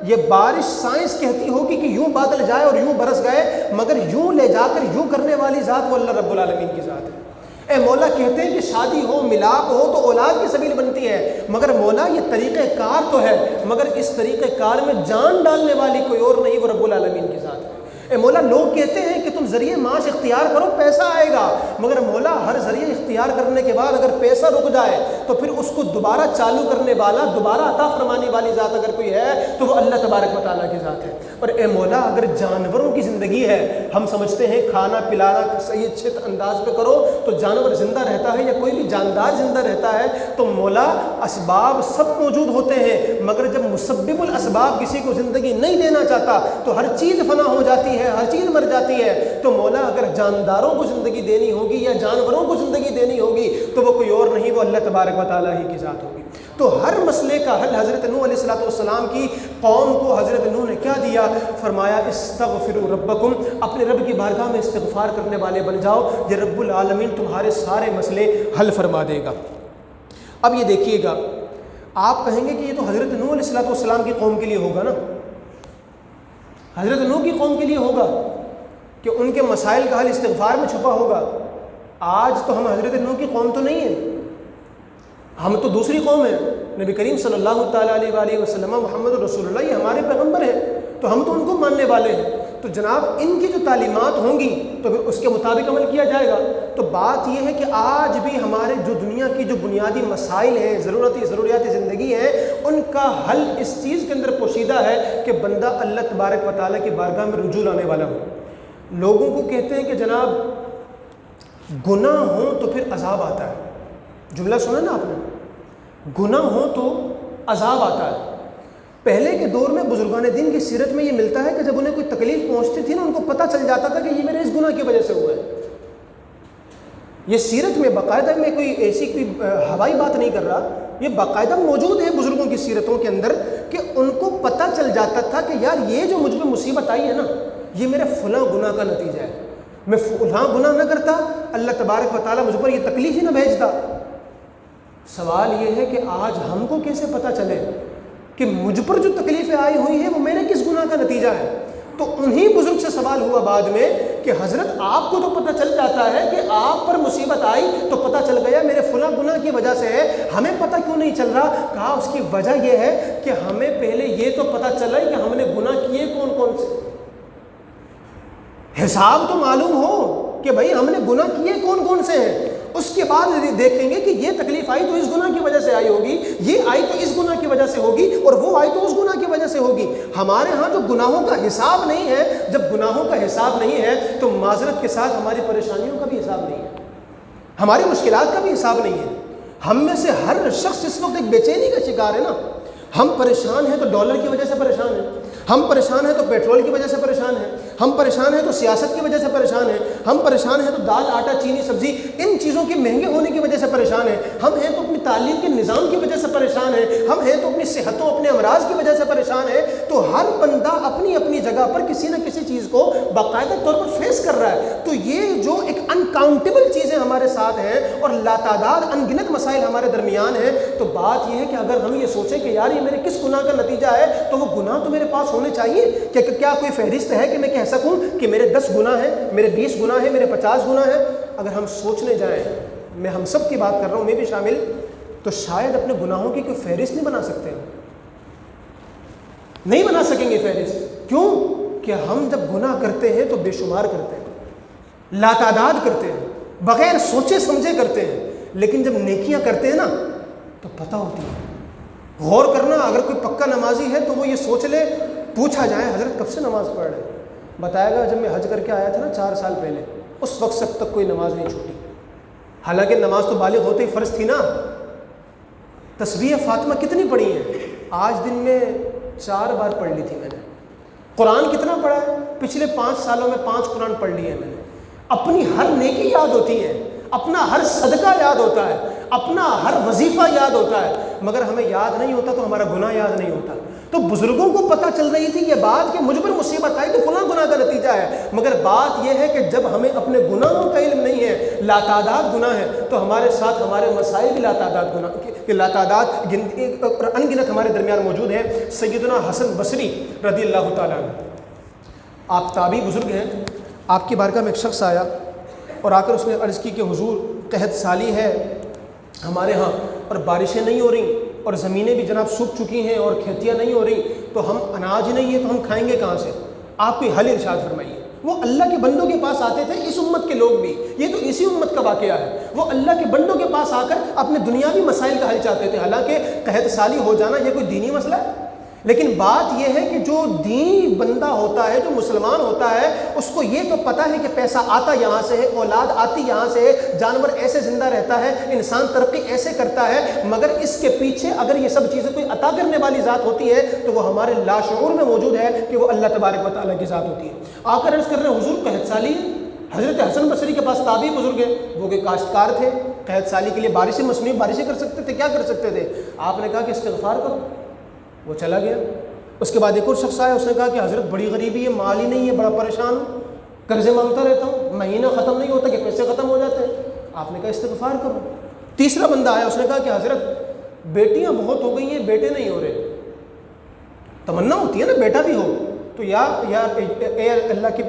یہ بارش سائنس کہتی ہوگی کہ یوں بادل جائے اور یوں برس گئے، مگر یوں لے جا کر یوں کرنے والی ذات وہ اللہ رب العالمین کی ذات ہے۔ اے مولا کہتے ہیں کہ شادی ہو، ملاپ ہو تو اولاد کی سبیل بنتی ہے، مگر مولا یہ طریقہ کار تو ہے، مگر اس طریقہ کار میں جان ڈالنے والی کوئی اور نہیں، وہ رب العالمین کی ذات ہے۔ اے مولا لوگ کہتے ہیں کہ تم ذریعہ معاش اختیار کرو پیسہ آئے گا، مگر مولا ہر ذریعہ اختیار کرنے کے بعد اگر پیسہ رک جائے تو پھر اس کو دوبارہ چالو کرنے والا، دوبارہ عطا فرمانے والی ذات اگر کوئی ہے تو وہ اللہ تبارک و تعالیٰ کی ذات ہے۔ اور اے مولا اگر جانوروں کی زندگی ہے، ہم سمجھتے ہیں کھانا پلانا صحیح اچھے انداز پہ کرو تو جانور زندہ رہتا ہے یا کوئی بھی جاندار زندہ رہتا ہے، تو مولا اسباب سب موجود ہوتے ہیں، مگر جب مسبب الاسباب کسی کو زندگی نہیں دینا چاہتا تو ہر چیز فنا ہو جاتی ہے، ہر چیز مر جاتی ہے۔ تو مولا اگر جانداروں کو زندگی دینی ہوگی یا جانوروں کو زندگی دینی ہوگی تو وہ کوئی اور نہیں، وہ اللہ تبارک و تعالیٰ ہی کی ذات ہوگی۔ تو ہر مسئلے کا حل حضرت نوح علیہ السلام کی قوم کو حضرت نوح نے کیا دیا؟ فرمایا استغفروا ربکم، اپنے رب کی بارگاہ میں استغفار کرنے والے بن جاؤ، یہ رب العالمین تمہارے سارے مسئلے حل فرما دے گا۔ اب یہ دیکھیے گا، آپ کہیں گے کہ یہ تو حضرت نوح علیہ السلام کی قوم کے لیے ہوگا نا، حضرت نوح کی قوم کے لیے ہوگا کہ ان کے مسائل کا حل استغفار میں چھپا ہوگا۔ آج تو ہم حضرت نوح کی قوم تو نہیں ہیں، ہم تو دوسری قوم ہیں، نبی کریم صلی اللہ تعالیٰ علیہ وآلہ وسلم محمد رسول اللہ یہ ہمارے پیغمبر ہیں، تو ہم تو ان کو ماننے والے ہیں، تو جناب ان کی جو تعلیمات ہوں گی تو پھر اس کے مطابق عمل کیا جائے گا۔ تو بات یہ ہے کہ آج بھی ہمارے جو دنیا کی جو بنیادی مسائل ہیں، ضروریات زندگی ہیں، ان کا حل اس چیز کے اندر پوشیدہ ہے کہ بندہ اللہ تبارک و تعالیٰ کی بارگاہ میں رجوع لانے والا ہو۔ لوگوں کو کہتے ہیں کہ جناب گناہ ہو تو پھر عذاب آتا ہے، جملہ سنا نا آپ نے، گناہ ہو تو عذاب آتا ہے۔ پہلے کے دور میں بزرگان دین کی سیرت میں یہ ملتا ہے کہ جب انہیں کوئی تکلیف پہنچتی تھی نا، ان کو پتہ چل جاتا تھا کہ یہ میرے اس گناہ کی وجہ سے ہوا ہے۔ یہ سیرت میں باقاعدہ، میں کوئی ایسی کوئی ہوائی بات نہیں کر رہا، یہ باقاعدہ موجود ہے بزرگوں کی سیرتوں کے اندر کہ ان کو پتہ چل جاتا تھا کہ یار یہ جو مجھ پہ مصیبت آئی ہے نا، یہ میرے فلاں گناہ کا نتیجہ ہے، میں فلاں گناہ نہ کرتا اللہ تبارک و تعالیٰ مجھ پر یہ تکلیف ہی نہ بھیجتا۔ سوال یہ ہے کہ آج ہم کو کیسے پتہ چلے کہ مجھ پر جو تکلیفیں آئی ہوئی ہیں وہ میرے کس گناہ کا نتیجہ ہے؟ تو انہی بزرگ سے سوال ہوا بعد میں کہ حضرت آپ کو تو پتہ چل جاتا ہے کہ آپ پر مصیبت آئی تو پتہ چل گیا میرے فلاں گناہ کی وجہ سے ہے، ہمیں پتہ کیوں نہیں چل رہا؟ کہا اس کی وجہ یہ ہے کہ ہمیں پہلے یہ تو پتہ چلا کہ ہم نے گناہ کیے کون کون سے، حساب تو معلوم ہو کہ بھائی ہم نے گناہ کیے کون کون سے ہیں، اس کے بعد دیکھیں گے کہ یہ تکلیف آئی تو اس گناہ کی وجہ سے آئی ہوگی، یہ آئی تو اس گناہ کی وجہ سے ہوگی، اور وہ آئی تو اس گناہ کی وجہ سے ہوگی۔ ہمارے ہاں جو گناہوں کا حساب نہیں ہے، جب گناہوں کا حساب نہیں ہے تو معذرت کے ساتھ ہماری پریشانیوں کا بھی حساب نہیں ہے، ہماری مشکلات کا بھی حساب نہیں ہے۔ ہم میں سے ہر شخص اس وقت ایک بے چینی کا شکار ہے نا۔ ہم پریشان ہیں تو ڈالر کی وجہ سے پریشان ہیں، ہم پریشان ہیں تو پیٹرول کی وجہ سے پریشان ہیں، ہم پریشان ہیں تو سیاست کی وجہ سے پریشان ہیں، ہم پریشان ہیں تو دال آٹا چینی سبزی ان چیزوں کے مہنگے ہونے کی وجہ سے پریشان ہیں، ہم ہیں تو اپنی تعلیم کے نظام کی وجہ سے پریشان ہیں، ہم ہیں تو اپنی صحتوں اپنے امراض کی وجہ سے پریشان ہیں۔ تو ہر بندہ اپنی اپنی جگہ پر کسی نہ کسی چیز کو باقاعدہ طور پر فیس کر رہا ہے۔ تو یہ جو ایک انکاؤنٹیبل چیزیں ہمارے ساتھ ہیں اور لاتعداد ان گنت مسائل ہمارے درمیان ہیں، تو بات یہ ہے کہ اگر ہم یہ سوچیں کہ یار یہ میرے کس گناہ کا نتیجہ ہے، تو وہ گناہ تو میرے پاس ہونے چاہیے۔ کیا کوئی فہرست ہے کہ میں کہہ سکوں کہ میرے 10 گناہ ہیں، میرے 20 گناہ ہیں، میرے 50 گناہ ہیں؟ اگر ہم سوچنے جائیں، میں ہم سب کی بات کر رہا ہوں، میں بھی شامل، تو شاید اپنے گناہوں کی کوئی فہرست نہیں بنا سکتے، نہیں بنا سکیں گے فہرست۔ کیوں؟ کہ ہم جب گناہ کرتے ہیں تو بے شمار کرتے ہیں، لاتعداد کرتے ہیں، بغیر سوچے سمجھے کرتے ہیں، لیکن جب نیکیاں کرتے ہیں نا تو پتہ ہوتی ہے۔ غور کرنا، اگر کوئی پکا نمازی ہے تو وہ یہ سوچ لے، پوچھا جائے حضرت کب سے نماز پڑھ رہے، بتائے گا جب میں حج کر کے آیا تھا نا 4 سال پہلے، اس وقت سے اب تک کوئی نماز نہیں چھوٹی۔ حالانکہ نماز تو بالغ ہوتے ہی فرض تھی نا۔ تسبیح فاطمہ کتنی پڑھی ہیں؟ آج دن میں 4 بار پڑھ لی تھی میں نے۔ قرآن کتنا پڑھا ہے؟ پچھلے 5 سالوں میں 5 قرآن پڑھ لیے ہیں میں نے۔ اپنی ہر نیکی یاد ہوتی ہے، اپنا ہر صدقہ یاد ہوتا ہے، اپنا ہر وظیفہ یاد ہوتا ہے، مگر ہمیں یاد نہیں ہوتا تو ہمارا گناہ یاد نہیں ہوتا۔ تو بزرگوں کو پتہ چل رہی تھی یہ بات کہ مجھ پر مصیبت آئی تو فلاں گناہ کا نتیجہ ہے، مگر بات یہ ہے کہ جب ہمیں اپنے گناہوں کا علم نہیں ہے، لاتعداد گناہ ہے، تو ہمارے ساتھ ہمارے مسائل بھی لاتعداد ان گنت ہمارے درمیان موجود ہیں۔ سیدنا حسن بصری رضی اللہ تعالیٰ عنہ، آپ تابعی بزرگ ہیں، آپ کی بارگاہ میں ایک شخص آیا اور آ کر اس نے عرض کی کہ حضور قحط سالی ہے ہمارے ہاں اور بارشیں نہیں ہو رہی اور زمینیں بھی جناب سوکھ چکی ہیں اور کھیتیاں نہیں ہو رہی، تو ہم اناج نہیں ہے تو ہم کھائیں گے کہاں سے؟ آپ کوئی حل ارشاد فرمائیے۔ وہ اللہ کے بندوں کے پاس آتے تھے، اس امت کے لوگ بھی، یہ تو اسی امت کا واقعہ ہے، وہ اللہ کے بندوں کے پاس آ کر اپنے دنیاوی مسائل کا حل چاہتے تھے۔ حالانکہ قحط سالی ہو جانا یہ کوئی دینی مسئلہ ہے، لیکن بات یہ ہے کہ جو دینی بندہ ہوتا ہے، جو مسلمان ہوتا ہے، اس کو یہ تو پتہ ہے کہ پیسہ آتا یہاں سے ہے، اولاد آتی یہاں سے ہے، جانور ایسے زندہ رہتا ہے، انسان ترقی ایسے کرتا ہے، مگر اس کے پیچھے اگر یہ سب چیزیں کوئی عطا کرنے والی ذات ہوتی ہے تو وہ ہمارے لاشعور میں موجود ہے کہ وہ اللہ تبارک و تعالیٰ کی ذات ہوتی ہے۔ آ کر عرض کر رہے ہیں حضور قحط سالی ہے۔ حضرت حسن بصری کے پاس تابعی بزرگ ہیں، وہ کہ کاشتکار تھے، قحط سالی کے لیے بارشیں مصنوعی بارشیں کر سکتے تھے، کیا کر سکتے تھے؟ آپ نے کہا کہ استغفار کرو، وہ چلا گیا۔ اس کے بعد ایک اور شخص آیا، اس نے کہا کہ حضرت بڑی غریبی ہے، مال ہی نہیں ہے، بڑا پریشان ہوں، قرضے مانگتا رہتا ہوں، مہینہ ختم نہیں ہوتا کہ پیسے ختم ہو جاتے ہیں۔ آپ نے کہا استغفار کرو۔ تیسرا بندہ آیا، اس نے کہا کہ حضرت بیٹیاں بہت ہو گئی ہیں، بیٹے نہیں ہو رہے۔ تمنا ہوتی ہے نا بیٹا بھی ہو، تو یا اے اللہ کے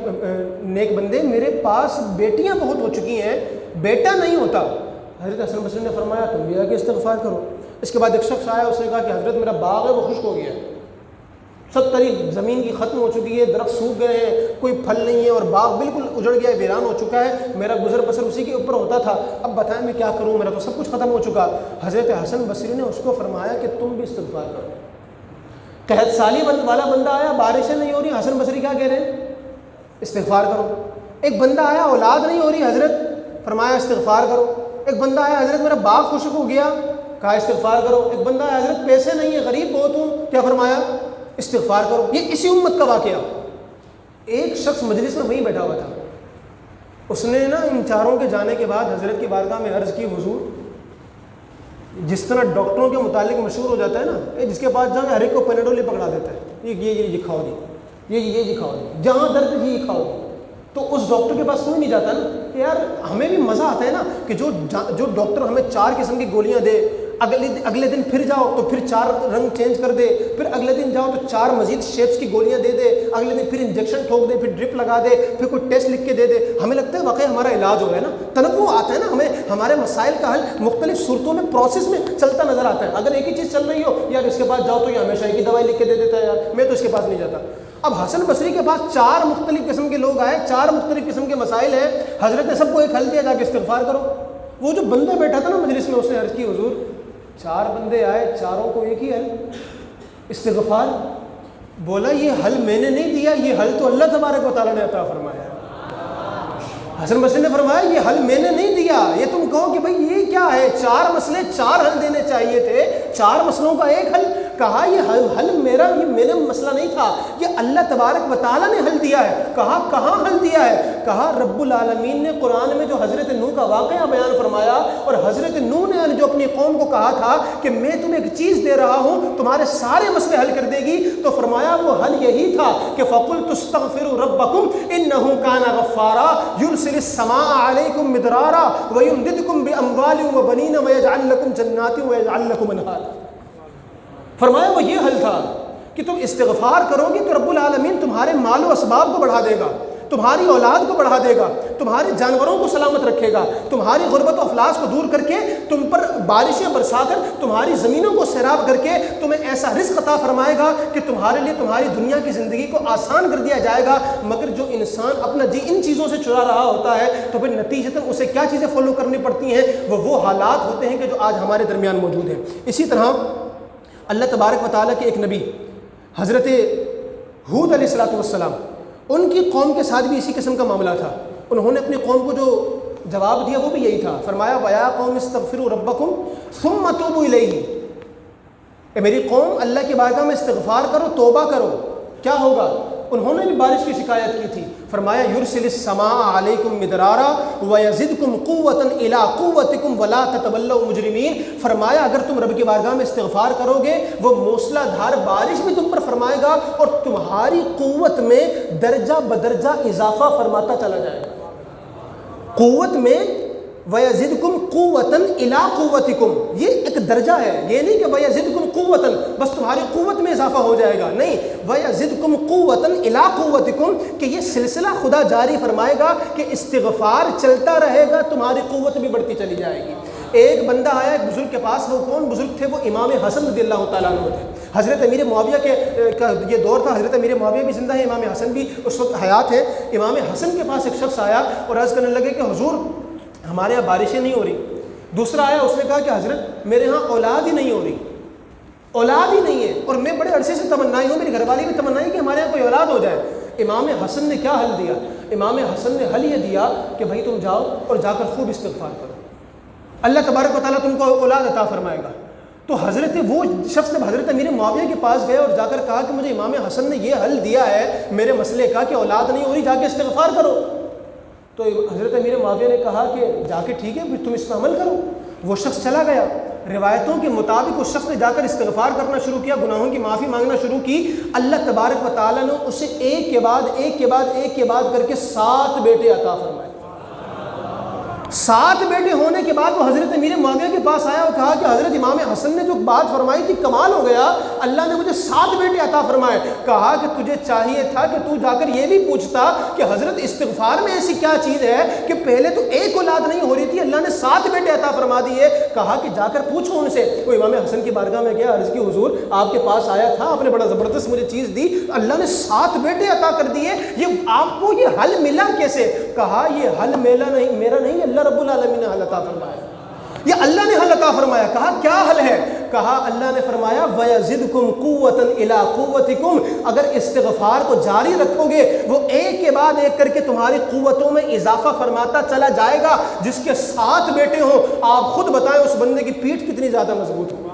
نیک بندے، میرے پاس بیٹیاں بہت ہو چکی ہیں، بیٹا نہیں ہوتا۔ حضرت حسن بصری نے فرمایا تم بھی آگے استغفار کرو۔ اس کے بعد ایک شخص آیا، اس نے کہا کہ حضرت میرا باغ ہے وہ خشک ہو گیا ہے، 70 زمین کی ختم ہو چکی ہے، درخت سوکھ گئے ہیں، کوئی پھل نہیں ہے اور باغ بالکل اجڑ گیا ہے، ویران ہو چکا ہے، میرا گزر بسر اسی کے اوپر ہوتا تھا، اب بتائیں میں کیا کروں، میرا تو سب کچھ ختم ہو چکا۔ حضرت حسن بصری نے اس کو فرمایا کہ تم بھی استغفار کرو۔ قحط سالی والا بندہ آیا، بارشیں نہیں ہو رہی، حسن بصری کیا کہہ رہے ہیں؟ استغفار کرو۔ ایک بندہ آیا، اولاد نہیں ہو رہی، حضرت فرمایا استغفار کرو۔ ایک بندہ آیا، حضرت میرا باغ خشک ہو گیا، کہا استغفار کرو۔ ایک بندہ آیا، حضرت پیسے نہیں ہیں، غریب بہت ہوں، کیا فرمایا؟ استغفار کرو۔ یہ اسی امت کا واقعہ۔ ایک شخص مجلس میں وہیں بیٹھا ہوا تھا، اس نے نا ان چاروں کے جانے کے بعد حضرت کی بارگاہ میں عرض کی حضور جس طرح ڈاکٹروں کے متعلق مشہور ہو جاتا ہے نا، جس کے پاس جاؤ ہر ایک کو پیناڈول پکڑا دیتا ہے، یہ کھاؤ جی، یہ کھاؤ جی، جہاں درد جی کھاؤ، تو اس ڈاکٹر کے پاس کوئی نہیں جاتا نا کہ یار ہمیں بھی مزہ آتا ہے نا کہ جو ڈاکٹر ہمیں 4 قسم کی گولیاں دے، اگلے دن پھر جاؤ تو پھر 4 رنگ چینج کر دے، پھر اگلے دن جاؤ تو 4 مزید شیپس کی گولیاں دے دے، اگلے دن پھر انجیکشن ٹھوک دے، پھر ڈرپ لگا دے، پھر کوئی ٹیسٹ لکھ کے دے دے، ہمیں لگتا ہے واقعی ہمارا علاج ہو رہا ہے نا، تنوع آتا ہے نا، ہمیں ہمارے مسائل کا حل مختلف صورتوں میں پروسیس میں چلتا نظر آتا ہے۔ اگر ایک ہی چیز چل رہی ہو، یار اس کے پاس جاؤ تو یہ ہمیشہ ایک ہی دوائی لکھ کے دے دیتا ہے، یار میں تو اس کے پاس نہیں جاتا۔ اب حسن بصری کے پاس 4 مختلف قسم کے لوگ آئے، 4 مختلف قسم کے مسائل ہیں، حضرت نے سب کو ایک حل دیا، جا کے استغفار کرو۔ وہ جو بندہ بیٹھا تھا نا مجلس میں، اس نے عرض کی حضور 4 بندے آئے، چاروں کو ایک ہی حل استغفار. بولا یہ حل میں نے نہیں دیا، یہ حل تو اللہ تبارک و تعالیٰ نے عطا فرمایا. حسن بصری نے فرمایا یہ حل میں نے نہیں دیا، یہ تم کہو کہ بھئی یہ کیا ہے، 4 مسئلے 4 حل دینے چاہیے تھے، 4 مسئلوں کا ایک حل. کہا یہ حل میرا، یہ میرا مسئلہ نہیں تھا، یہ اللہ تبارک و تعالیٰ نے حل دیا ہے. کہا کہاں حل دیا ہے؟ کہا رب العالمین نے قرآن میں جو حضرت نوح کا واقعہ بیان فرمایا، اور حضرت نوح نے جو اپنی قوم کو کہا تھا کہ میں تمہیں ایک چیز دے رہا ہوں تمہارے سارے مسئلے حل کر دے گی، تو فرمایا وہ حل یہی تھا کہ فَقُلْتُ اسْتَغْفِرُوا رَبَّكُمْ إِنَّهُ كَانَ غَفَّارًا يُرْسِلِ السَّمَاءَ عَلَيْكُمْ مِدْرَارًا وَيُمْدِدْكُمْ بِأَمْوَالٍ وَبَنِينَ وَيَجْعَلْ لَكُمْ جَنَّاتٍ وَيَجْعَلْ لَكُمْ أَنْهَارًا. فرمایا وہ یہ حل تھا کہ تم استغفار کرو گے تو رب العالمین تمہارے مال و اسباب کو بڑھا دے گا، تمہاری اولاد کو بڑھا دے گا، تمہارے جانوروں کو سلامت رکھے گا، تمہاری غربت و افلاس کو دور کر کے تم پر بارشیں برسا کر تمہاری زمینوں کو سیراب کر کے تمہیں ایسا رزق عطا فرمائے گا کہ تمہارے لیے تمہاری دنیا کی زندگی کو آسان کر دیا جائے گا. مگر جو انسان اپنا جی ان چیزوں سے چرا رہا ہوتا ہے تو پھر نتیجتاً اسے کیا چیزیں فالو کرنی پڑتی ہیں؟ وہ حالات ہوتے ہیں کہ جو آج ہمارے درمیان موجود ہیں. اسی طرح اللہ تبارک و تعالیٰ کے ایک نبی حضرت ہود علیہ السلام، ان کی قوم کے ساتھ بھی اسی قسم کا معاملہ تھا. انہوں نے اپنی قوم کو جو جواب دیا وہ بھی یہی تھا. فرمایا وَيَا قَوْمِ اسْتَغْفِرُوا رَبَّكُمْ ثُمَّ تُوبُوا إِلَيْهِ، اے میری قوم اللہ کی بارگاہ میں استغفار کرو، توبہ کرو. کیا ہوگا؟ انہوں نے بھی بارش کی شکایت کی تھی. فرمایا یرسل السماء علیکم مدرارا ویزدکم قوتا الی قوتکم ولا تتولوا مجرمین. فرمایا اگر تم رب کی بارگاہ میں استغفار کرو گے وہ موسلا دھار بارش بھی تم پر فرمائے گا اور تمہاری قوت میں درجہ بدرجہ اضافہ فرماتا چلا جائے گا. قوت میں وَيَزِدْكُمْ قُوَّةً إِلَىٰ قُوَّتِكُمْ، یہ ایک درجہ ہے. یہ نہیں کہ وَيَزِدْكُمْ قُوَّةً بس تمہاری قوت میں اضافہ ہو جائے گا، نہیں، وَيَزِدْكُمْ قُوَّةً إِلَىٰ قُوَّتِكُمْ، کہ یہ سلسلہ خدا جاری فرمائے گا کہ استغفار چلتا رہے گا، تمہاری قوت بھی بڑھتی چلی جائے گی. ایک بندہ آیا ایک بزرگ کے پاس. وہ کون بزرگ تھے؟ وہ امام حسن رضی اللہ تعالیٰ عنہ تھے. حضرت امیر معاویہ کا یہ دور تھا، حضرت امیر معاویہ بھی زندہ ہے، امام حسن بھی اس وقت حیات ہے. امام حسن کے پاس ایک شخص آیا اور عرض کرنے لگے کہ حضور ہمارے یہاں بارشیں نہیں ہو رہی. دوسرا آیا، اس نے کہا کہ حضرت میرے ہاں اولاد ہی نہیں ہو رہی، اولاد ہی نہیں ہے، اور میں بڑے عرصے سے تمنائی ہوں، میری گھر والی بھی تمنائی کہ ہمارے یہاں کوئی اولاد ہو جائے. امام حسن نے کیا حل دیا؟ امام حسن نے حل یہ دیا کہ بھائی تم جاؤ اور جا کر خوب استغفار کرو، اللہ تبارک و تعالیٰ تم کو اولاد عطا فرمائے گا. تو وہ شخص جب حضرت امیر معاویہ کے پاس گئے اور جا کر کہا کہ مجھے امام حسن نے یہ حل دیا ہے میرے مسئلے کا کہ اولاد نہیں ہو رہی، جا کے استغفار کرو. تو حضرت امیر معاویہ نے کہا کہ جا کے ٹھیک ہے پھر تم اس پر عمل کرو. وہ شخص چلا گیا. روایتوں کے مطابق اس شخص نے جا کر استغفار کرنا شروع کیا، گناہوں کی معافی مانگنا شروع کی. اللہ تبارک و تعالیٰ نے اسے ایک کے بعد ایک کے بعد ایک کے بعد کر کے 7 بیٹے عطا فرمائے. 7 بیٹے ہونے کے بعد وہ حضرت امیر معاویہ کے پاس آیا اور کہا کہ حضرت امام حسن نے جو بات فرمائی تھی کمال ہو گیا، اللہ نے مجھے 7 بیٹے عطا فرمائے. کہا کہ تجھے چاہیے تھا کہ تو جا کر یہ بھی پوچھتا کہ حضرت استغفار میں ایسی کیا چیز ہے کہ پہلے تو ایک اولاد نہیں ہو رہی تھی، اللہ نے 7 بیٹے عطا فرما دیے. کہا کہ جا کر پوچھو ان سے. وہ امام حسن کی بارگاہ میں گیا، عرض کی حضور آپ کے پاس آیا تھا، آپ نے بڑا زبردست مجھے چیز دی، اللہ نے 7 بیٹے عطا کر دیے، یہ آپ کو یہ حل ملا کیسے؟ کہا یہ حل میرا نہیں، اللہ رب العالمین نے حل عطا فرمایا، یہ اللہ نے حل عطا فرمایا. کہا کیا حل ہے؟ کہا اللہ نے فرمایا وَيَزِدْكُمْ قُوَّةً إِلَىٰ قُوَّتِكُمْ، اگر استغفار کو جاری رکھو گے وہ ایک کے بعد ایک کر کے تمہاری قوتوں میں اضافہ فرماتا چلا جائے گا. جس کے 7 بیٹے ہوں آپ خود بتائیں اس بندے کی پیٹھ کتنی زیادہ مضبوط ہو.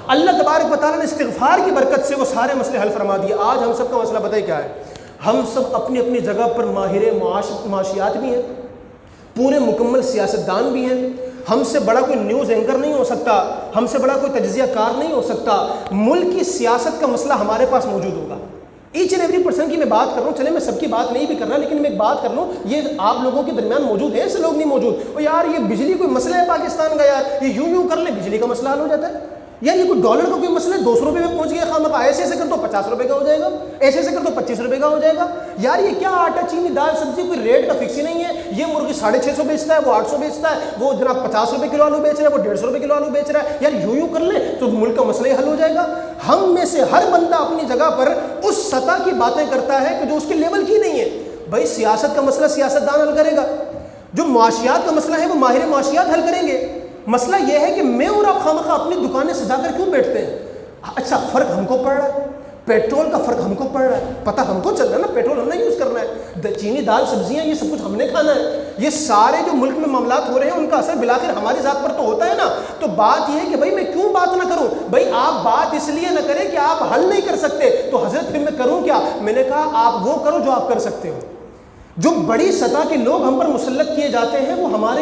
اللہ تبارک و تعالیٰ نے استغفار کی برکت سے وہ سارے مسئلے حل فرما دیے. آج ہم سب کا مسئلہ بتائیں کیا ہے؟ ہم سب اپنی اپنی جگہ پر ماہر معاشیات بھی ہیں، پورے مکمل سیاستدان بھی ہیں. ہم سے بڑا کوئی نیوز اینکر نہیں ہو سکتا، ہم سے بڑا کوئی تجزیہ کار نہیں ہو سکتا. ملک کی سیاست کا مسئلہ ہمارے پاس موجود ہوگا. ایچ اینڈ ایوری پرسن کی میں بات کر رہا ہوں، چلے میں سب کی بات نہیں بھی کر رہا لیکن میں ایک بات کر رہا ہوں، یہ آپ لوگوں کے درمیان موجود ہیں، ایسے لوگ نہیں موجود. اور یار یہ بجلی کوئی مسئلہ ہے پاکستان کا، یار یہ یوں کر لیں بجلی کا مسئلہ حل ہو جاتا ہے. یار یہ کوئی ڈالر کا کوئی مسئلہ ہے، 200 روپے میں پہنچ گیا خواہ ایسے ایسے کر تو 50 روپے کا ہو جائے گا، ایسے ایسے کر تو 25 روپے کا ہو جائے گا. یار یہ کیا آٹا چینی دال سبزی کوئی ریٹ کا فکس ہی نہیں ہے. یہ مرغی 650 بیچتا ہے، وہ 800 بیچتا ہے، وہ جناب 50 روپے کلو آلو بیچ رہا ہے، وہ 150 روپے کلو آلو بیچ رہا ہے. یار یوں کر لیں تو ملک کا مسئلہ حل ہو جائے گا. ہم میں سے ہر بندہ اپنی جگہ پر اس سطح کی باتیں کرتا ہے کہ جو اس کے لیول کی نہیں ہے. بھائی سیاست کا مسئلہ سیاستدان حل کرے گا، جو معاشیات کا مسئلہ ہے وہ ماہر معاشیات حل کریں گے. مسئلہ یہ ہے کہ میں اور آپ خواہ اپنی دکانیں سجا کر کیوں بیٹھتے ہیں؟ اچھا فرق ہم کو پڑ رہا ہے، پیٹرول کا فرق ہم کو پڑ رہا ہے، پتہ ہم کو چل رہا ہے نا پیٹرول ہم نے یوز کرنا ہے، چینی دال سبزیاں یہ سب کچھ ہم نے کھانا ہے. یہ سارے جو ملک میں معاملات ہو رہے ہیں ان کا اثر بالآخر ہماری ذات پر تو ہوتا ہے نا. تو بات یہ ہے کہ بھائی میں کیوں بات نہ کروں؟ بھائی آپ بات اس لیے نہ کریں کہ آپ حل نہیں کر سکتے. تو حضرت پھر میں کروں کیا؟ میں نے کہا آپ وہ کرو جو آپ کر سکتے ہو. جو بڑی سطح کے لوگ ہم پر مسلط کیے جاتے ہیں وہ ہمارے